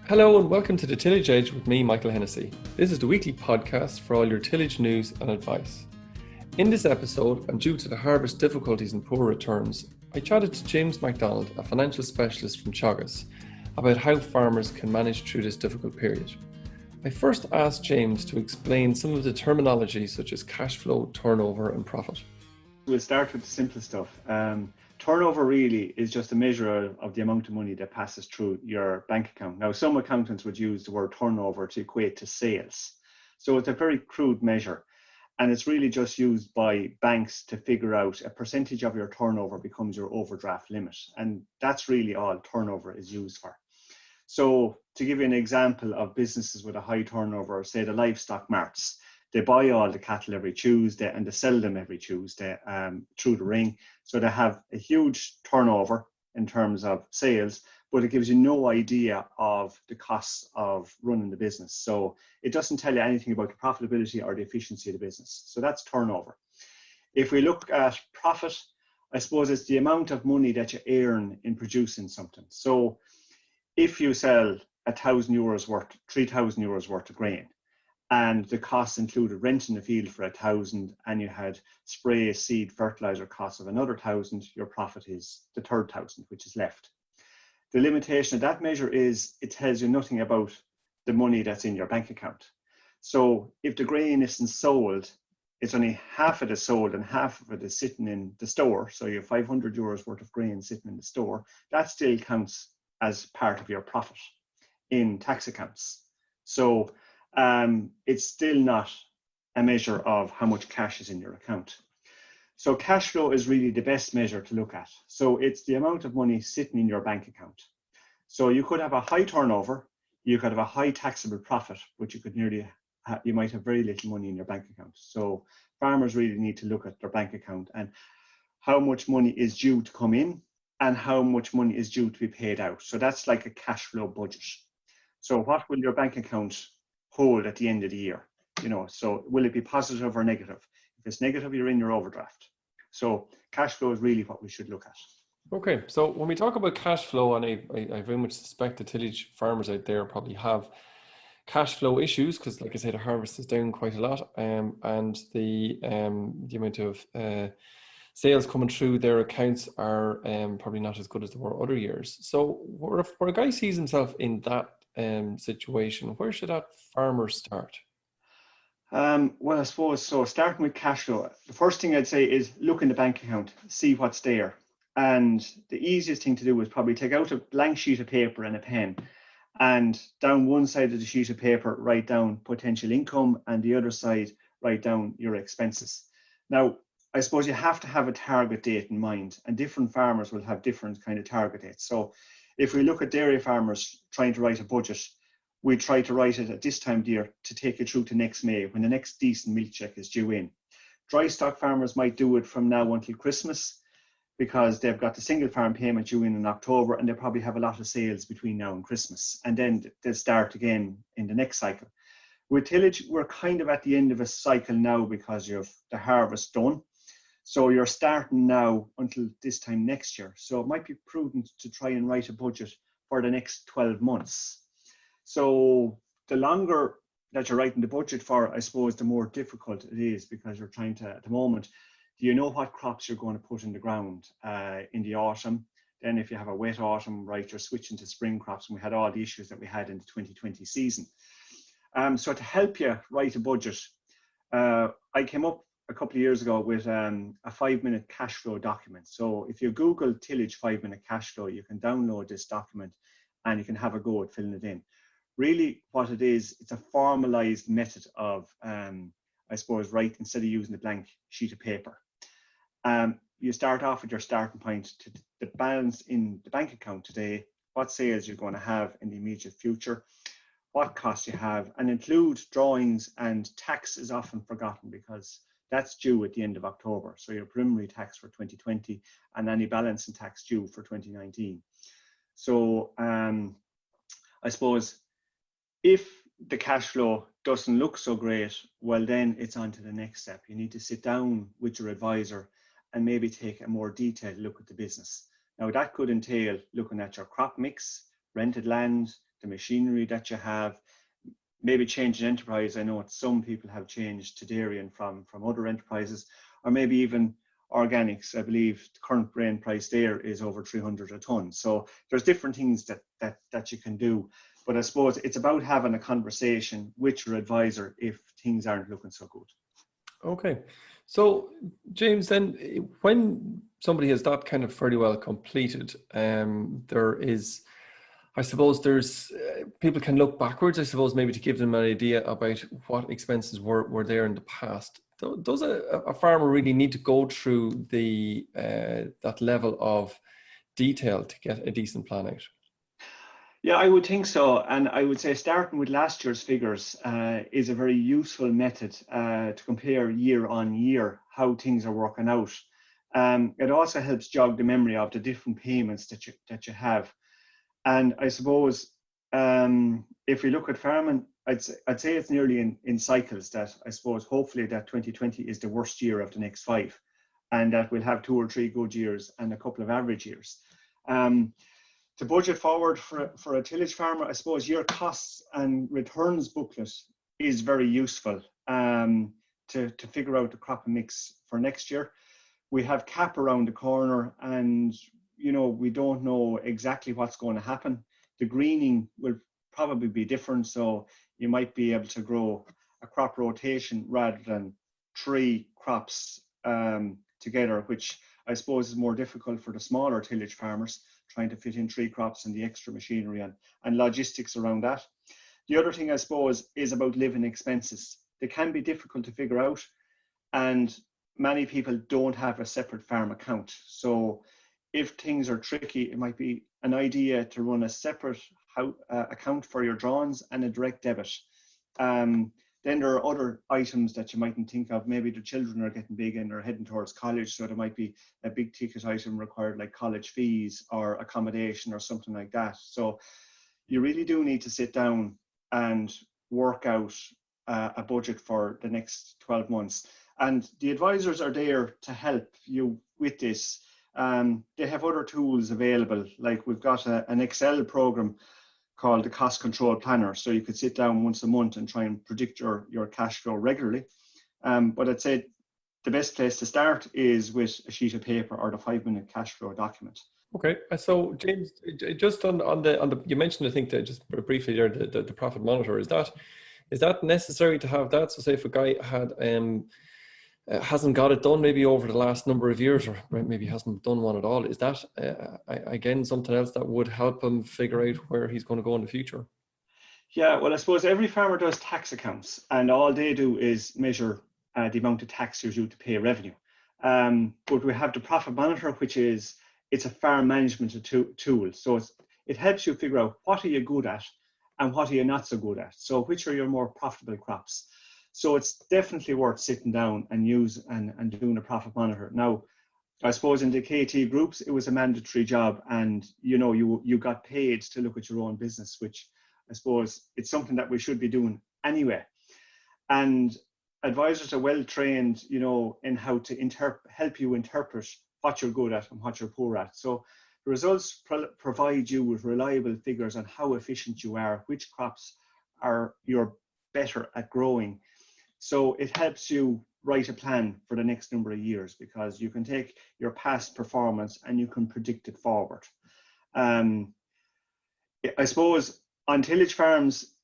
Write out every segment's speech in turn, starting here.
Hello and welcome to the Tillage Edge with me, Michael Hennessy. This is the weekly podcast for all your tillage news and advice. In this episode, and due to the harvest difficulties and poor returns, I chatted to James McDonnell, a financial specialist from Teagasc, about how farmers can manage through this difficult period. I first asked James to explain some of the terminology such as cash flow, turnover and profit. We'll start with the simple stuff. Turnover really is just a measure of the amount of money that passes through your bank account. Now, some accountants would use the word turnover to equate to sales. So it's a very crude measure, and it's really just used by banks to figure out a percentage of your turnover becomes your overdraft limit. And that's really all turnover is used for. So to give you an example of businesses with a high turnover, say the livestock marts, they buy all the cattle every Tuesday and they sell them every Tuesday through the ring. So they have a huge turnover in terms of sales, but it gives you no idea of the costs of running the business. So it doesn't tell you anything about the profitability or the efficiency of the business. So that's turnover. If we look at profit, I suppose it's the amount of money that you earn in producing something. So if you sell €1,000 worth, €3,000 worth of grain, and the costs included renting the field for 1,000, and you had spray, seed, fertilizer costs of another 1,000, your profit is the third 1,000, which is left. The limitation of that measure is it tells you nothing about the money that's in your bank account. So if the grain isn't sold, it's only half of it sold and half of it is sitting in the store. So you have €500 worth of grain sitting in the store. That still counts as part of your profit in tax accounts. So it's still not a measure of how much cash is in your account. So cash flow is really the best measure to look at. So it's the amount of money sitting in your bank account. So you could have a high turnover, you could have a high taxable profit, but you might have very little money in your bank account. So farmers really need to look at their bank account and how much money is due to come in and how much money is due to be paid out. So that's like a cash flow budget. So what will your bank account hold at the end of the year? So will it be positive or negative? If it's negative, you're in your overdraft. So cash flow is really what we should look at. Okay, so when we talk about cash flow, and I very much suspect the tillage farmers out there probably have cash flow issues because, like I said, the harvest is down quite a lot, and the amount of sales coming through their accounts are probably not as good as they were other years. So where a guy sees himself in that situation, where should that farmer start? Well, I suppose so. Starting with cash flow, the first thing I'd say is look in the bank account, see what's there. And the easiest thing to do is probably take out a blank sheet of paper and a pen, and down one side of the sheet of paper, write down potential income, and the other side, write down your expenses. Now, I suppose you have to have a target date in mind, and different farmers will have different kind of target dates. So if we look at dairy farmers trying to write a budget, we try to write it at this time of year to take it through to next May when the next decent milk check is due in. Dry stock farmers might do it from now until Christmas because they've got the single farm payment due in October, and they probably have a lot of sales between now and Christmas. And then they'll start again in the next cycle. With tillage, we're kind of at the end of a cycle now because you have the harvest done. So you're starting now until this time next year. So it might be prudent to try and write a budget for the next 12 months. So the longer that you're writing the budget for, I suppose, the more difficult it is because you're trying to, at the moment, do you know what crops you're going to put in the ground in the autumn? Then if you have a wet autumn, right, you're switching to spring crops, and we had all the issues that we had in the 2020 season. So to help you write a budget, I came up a couple of years ago with a 5-minute cash flow document. So if you Google tillage 5-minute cash flow, you can download this document and you can have a go at filling it in. Really what it is, it's a formalized method of, I suppose, write instead of using a blank sheet of paper. You start off with your starting point to the balance in the bank account today, what sales you're going to have in the immediate future, what costs you have, and include drawings, and tax is often forgotten because that's due at the end of October. So your preliminary tax for 2020 and any balance in tax due for 2019. So I suppose if the cash flow doesn't look so great, well, then it's on to the next step. You need to sit down with your advisor and maybe take a more detailed look at the business. Now that could entail looking at your crop mix, rented land, the machinery that you have, maybe change in enterprise. I know some people have changed to dairy and from other enterprises, or maybe even organics. I believe the current grain price there is over 300 a ton. So there's different things that you can do. But I suppose it's about having a conversation with your advisor if things aren't looking so good. Okay. So, James, then when somebody has that kind of fairly well completed, there is, I suppose there's, people can look backwards, I suppose, maybe to give them an idea about what expenses were there in the past. Does a farmer really need to go through the that level of detail to get a decent plan out? Yeah, I would think so. And I would say starting with last year's figures is a very useful method to compare year on year how things are working out. It also helps jog the memory of the different payments that you have. And I suppose if we look at farming, I'd say it's nearly in cycles that I suppose hopefully that 2020 is the worst year of the next 5, and that we'll have 2 or 3 good years and a couple of average years. To budget forward for a tillage farmer, I suppose your costs and returns booklet is very useful to figure out the crop mix for next year. We have CAP around the corner, and we don't know exactly what's going to happen. The greening will probably be different, so you might be able to grow a crop rotation rather than 3 crops together, which I suppose is more difficult for the smaller tillage farmers, trying to fit in 3 crops and the extra machinery and logistics around that. The other thing I suppose is about living expenses. They can be difficult to figure out, and many people don't have a separate farm account. So if things are tricky, it might be an idea to run a separate account for your drawings and a direct debit. Then there are other items that you mightn't think of. Maybe the children are getting big and are heading towards college, so there might be a big ticket item required like college fees or accommodation or something like that. So you really do need to sit down and work out a budget for the next 12 months. And the advisors are there to help you with this. They have other tools available, like we've got an Excel program called the Cost Control Planner. So you could sit down once a month and try and predict your cash flow regularly. But I'd say the best place to start is with a sheet of paper or the 5-minute cash flow document. Okay, so James, just on the you mentioned, I think that just briefly there, the profit monitor, is that necessary to have that? So say if a guy had hasn't got it done maybe over the last number of years, or maybe hasn't done one at all, is that again something else that would help him figure out where he's going to go in the future? Yeah, well, I suppose every farmer does tax accounts, and all they do is measure the amount of tax you're due to pay revenue. But we have the profit monitor, which is it's a farm management tool. So it helps you figure out what are you good at and what are you not so good at. So which are your more profitable crops. So it's definitely worth sitting down and doing a profit monitor. Now, I suppose in the KT groups, it was a mandatory job, and you got paid to look at your own business, which I suppose it's something that we should be doing anyway. And advisors are well trained, in how to help you interpret what you're good at and what you're poor at. So the results provide you with reliable figures on how efficient you are, which crops you're better at growing. So it helps you write a plan for the next number of years, because you can take your past performance and you can predict it forward. I suppose on tillage farms,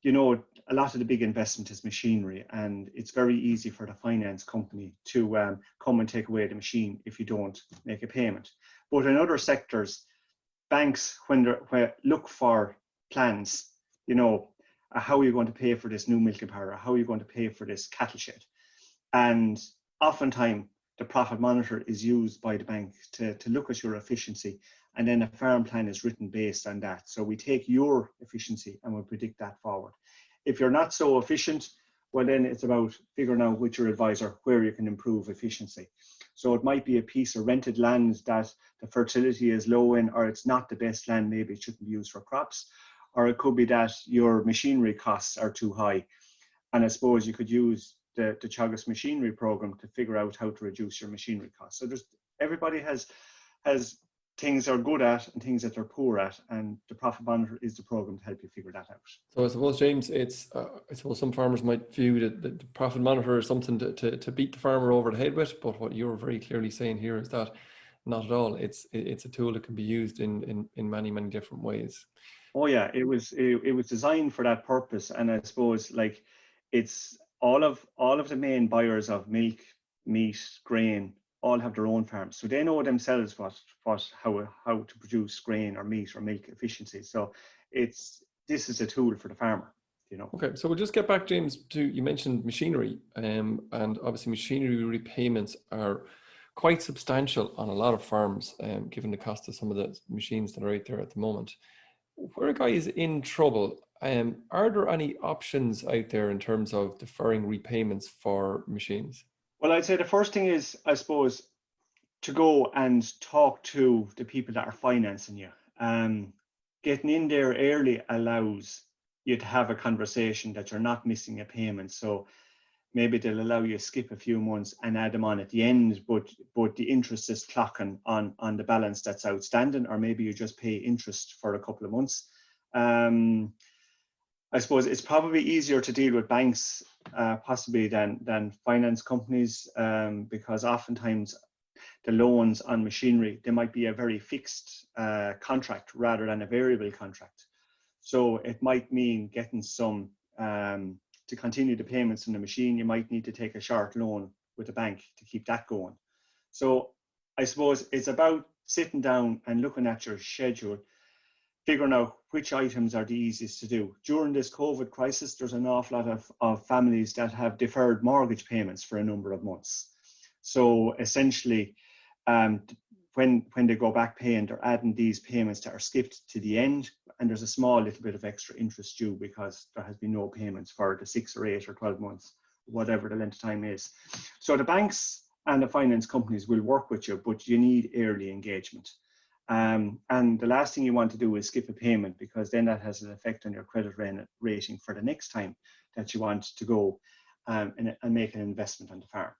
a lot of the big investment is machinery, and it's very easy for the finance company to come and take away the machine if you don't make a payment. But in other sectors, banks, when look for plans, how are you going to pay for this new milking parlour? How are you going to pay for this cattle shed? And oftentimes the profit monitor is used by the bank to look at your efficiency, and then a farm plan is written based on that. So we take your efficiency and we'll predict that forward. If you're not so efficient, well, then it's about figuring out with your advisor where you can improve efficiency. So it might be a piece of rented land that the fertility is low in, or it's not the best land, maybe it shouldn't be used for crops. Or it could be that your machinery costs are too high. And I suppose you could use the Teagasc machinery program to figure out how to reduce your machinery costs. So everybody has things are good at and things that they're poor at, and the Profit Monitor is the program to help you figure that out. So I suppose, James, it's I suppose some farmers might view the Profit Monitor as something to beat the farmer over the head with, but what you're very clearly saying here is that not at all. It's a tool that can be used in many different ways. Oh yeah, it was designed for that purpose, and I suppose like it's all of the main buyers of milk, meat, grain all have their own farms, so they know themselves how to produce grain or meat or milk efficiency. So this is a tool for the farmer, you know. Okay, so we'll just get back, James, to you mentioned machinery, and obviously machinery repayments are quite substantial on a lot of farms, given the cost of some of the machines that are out there at the moment. Where a guy is in trouble, are there any options out there in terms of deferring repayments for machines? Well, I'd say the first thing is, I suppose, to go and talk to the people that are financing you. Getting in there early allows you to have a conversation that you're not missing a payment. So maybe they'll allow you to skip a few months and add them on at the end, but the interest is clocking on the balance that's outstanding, or maybe you just pay interest for a couple of months. I suppose it's probably easier to deal with banks possibly than finance companies, because oftentimes the loans on machinery, they might be a very fixed contract rather than a variable contract. So it might mean getting some, to continue the payments on the machine, you might need to take a short loan with a bank to keep that going. So I suppose it's about sitting down and looking at your schedule, figuring out which items are the easiest to do. During this COVID crisis, there's an awful lot of families that have deferred mortgage payments for a number of months. So essentially, when they go back paying, they're adding these payments that are skipped to the end, and there's a small little bit of extra interest due because there has been no payments for the 6 or 8 or 12 months, whatever the length of time is. So the banks and the finance companies will work with you, but you need early engagement. And the last thing you want to do is skip a payment, because then that has an effect on your credit rating for the next time that you want to go and make an investment on the farm.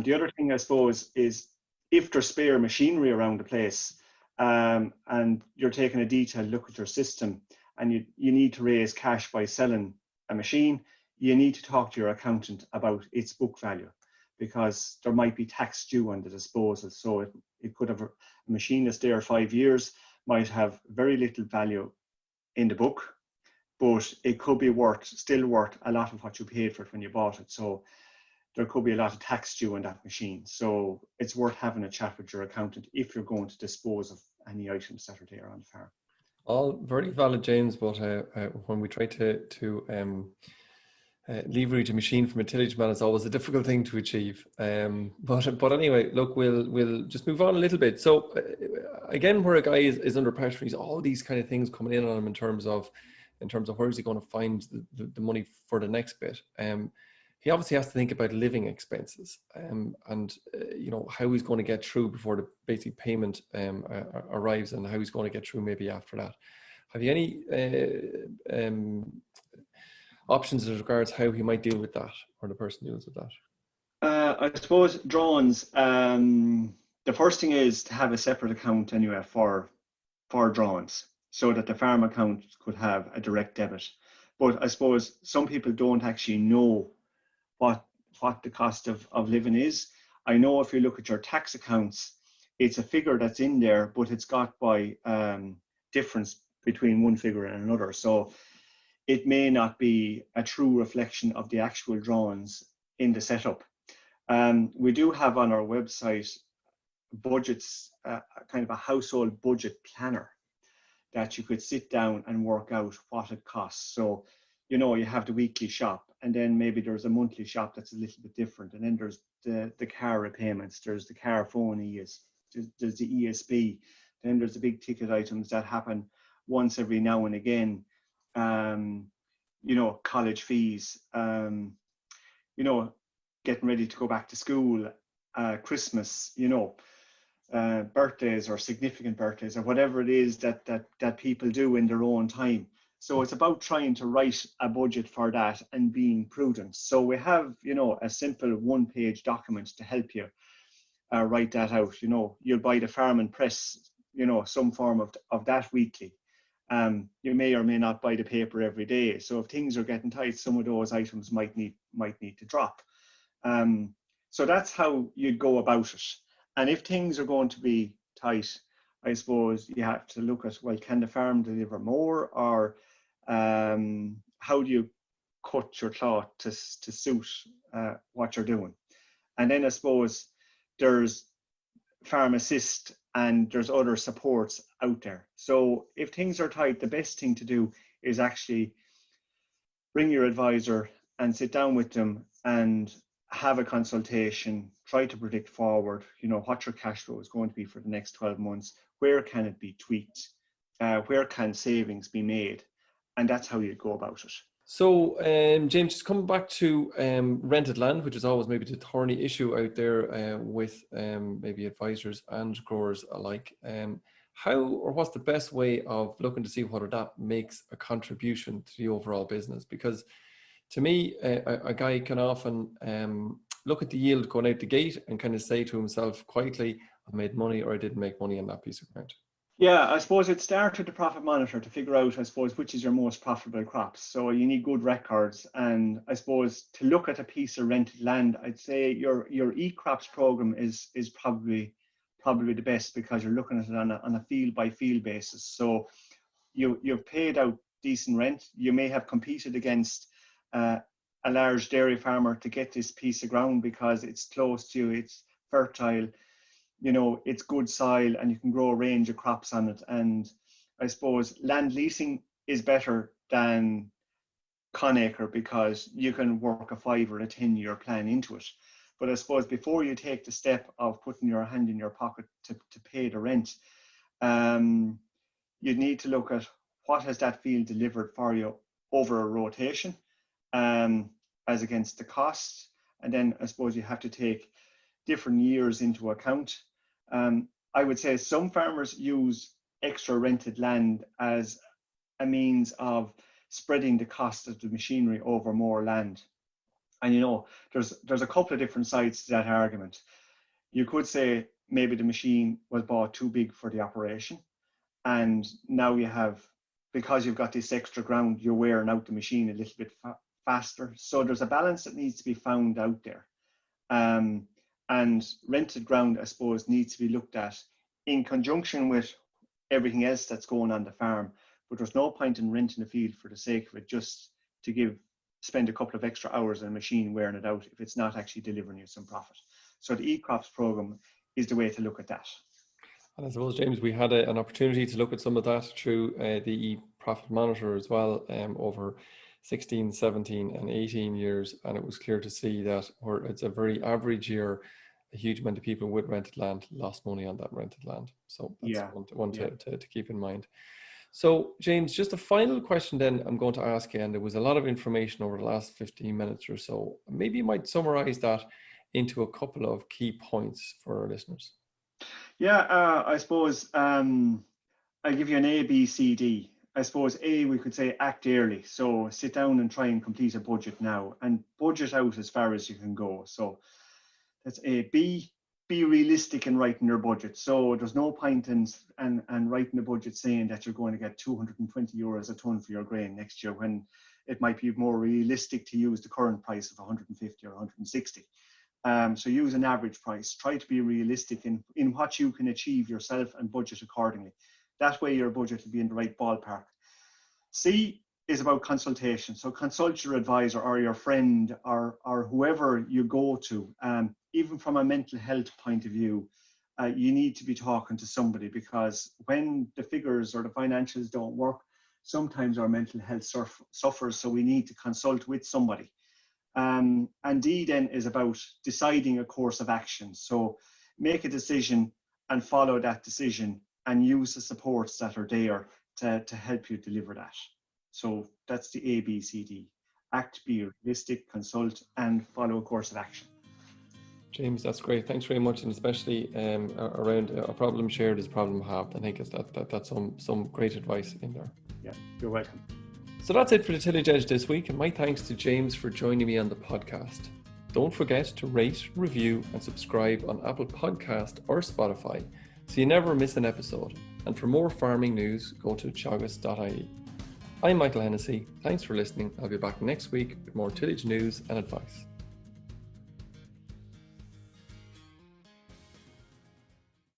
The other thing, I suppose, is if there's spare machinery around the place, and you're taking a detailed look at your system, and you need to raise cash by selling a machine, you need to talk to your accountant about its book value, because there might be tax due on the disposal. So it could have a machine that's there 5 years, might have very little value in the book, but it could be still worth a lot of what you paid for it when you bought it. So there could be a lot of tax due on that machine. So it's worth having a chat with your accountant if you're going to dispose of any items that are there on the farm. All very valid, James, but when we try to leverage a machine from a tillage man, it's always a difficult thing to achieve. But anyway, look, we'll just move on a little bit. So again, where a guy is under pressure, he's all these kind of things coming in on him in terms of where is he going to find the money for the next bit. He obviously has to think about living expenses, and how he's going to get through before the basic payment arrives, and how he's going to get through maybe after that. Have you any options as regards how he might deal with that, or the person deals with that? I suppose drawings. The first thing is to have a separate account anyway for drawings, so that the farm account could have a direct debit. But I suppose some people don't actually know what the cost of living is. I know if you look at your tax accounts, it's a figure that's in there, but it's got by difference between one figure and another. So it may not be a true reflection of the actual drawings in the setup. We do have on our website budgets, kind of a household budget planner that you could sit down and work out what it costs. So, you have the weekly shop, and then maybe there's a monthly shop that's a little bit different. And then there's the car repayments, there's the car phone there's the ESB, then there's the big ticket items that happen once every now and again. College fees, getting ready to go back to school, Christmas, birthdays or significant birthdays, or whatever it is that people do in their own time. So it's about trying to write a budget for that and being prudent. So we have, a simple one-page document to help you write that out. You'll buy the Farm and Press some form of that weekly. You may or may not buy the paper every day. So if things are getting tight, some of those items might need to drop. So that's how you'd go about it. And if things are going to be tight, I suppose you have to look at, well, can the farm deliver more, or how do you cut your cloth to suit what you're doing? And then I suppose there's Farm Assist and there's other supports out there. So if things are tight, the best thing to do is actually bring your advisor and sit down with them and have a consultation, try to predict forward, what your cash flow is going to be for the next 12 months, where can it be tweaked, where can savings be made, and that's how you go about it. So, James, just coming back to rented land, which is always maybe the thorny issue out there with maybe advisors and growers alike. How or what's the best way of looking to see whether that makes a contribution to the overall business? Because to me, a guy can often look at the yield going out the gate and kind of say to himself quietly, I made money or I didn't make money on that piece of ground. Yeah, I suppose it starts with the profit monitor to figure out, I suppose, which is your most profitable crops. So you need good records. And I suppose to look at a piece of rented land, I'd say your e-crops program is probably the best, because you're looking at it on a field by field basis. So you've paid out decent rent. You may have competed against a large dairy farmer to get this piece of ground because it's close to you, it's fertile, it's good soil, and you can grow a range of crops on it. And I suppose land leasing is better than Conacre because you can work a 5 or a 10-year plan into it. But I suppose before you take the step of putting your hand in your pocket to pay the rent, you'd need to look at what has that field delivered for you over a rotation, as against the cost. And then I suppose you have to take different years into account. I would say some farmers use extra rented land as a means of spreading the cost of the machinery over more land. And there's a couple of different sides to that argument. You could say maybe the machine was bought too big for the operation, and now because you've got this extra ground, you're wearing out the machine a little bit faster. So there's a balance that needs to be found out there. And rented ground, I suppose, needs to be looked at in conjunction with everything else that's going on the farm. But there's no point in renting a field for the sake of it, just to spend a couple of extra hours on a machine wearing it out if it's not actually delivering you some profit. So the e-crops program is the way to look at that. And I suppose, James, we had an opportunity to look at some of that through the e-profit monitor as well over 16, 17 and 18 years. And it was clear to see that it's a very average year, a huge amount of people with rented land lost money on that rented land. So that's one to keep in mind. So, James, just a final question then I'm going to ask you, and there was a lot of information over the last 15 minutes or so. Maybe you might summarize that into a couple of key points for our listeners. Yeah, I suppose I'll give you an A, B, C, D. I suppose A, we could say act early. So sit down and try and complete a budget now and budget out as far as you can go. So that's A. B, be realistic in writing your budget. So there's no point in writing a budget saying that you're going to get 220 euros a tonne for your grain next year, when it might be more realistic to use the current price of 150 or 160. So use an average price. Try to be realistic in what you can achieve yourself and budget accordingly. That way your budget will be in the right ballpark. C is about consultation. So consult your advisor or your friend or whoever you go to. Even from a mental health point of view, you need to be talking to somebody, because when the figures or the financials don't work, sometimes our mental health suffers. So we need to consult with somebody. And D then is about deciding a course of action. So make a decision and follow that decision and use the supports that are there to help you deliver that. So that's the A, B, C, D. Act, be realistic, consult, and follow a course of action. James, that's great. Thanks very much. And especially around a problem shared is a problem halved. I think that's some great advice in there. Yeah, you're welcome. So that's it for the Tillage Edge this week, and my thanks to James for joining me on the podcast. Don't forget to rate, review and subscribe on Apple Podcast or Spotify so you never miss an episode. And for more farming news, go to teagasc.ie. I'm Michael Hennessy. Thanks for listening. I'll be back next week with more tillage news and advice.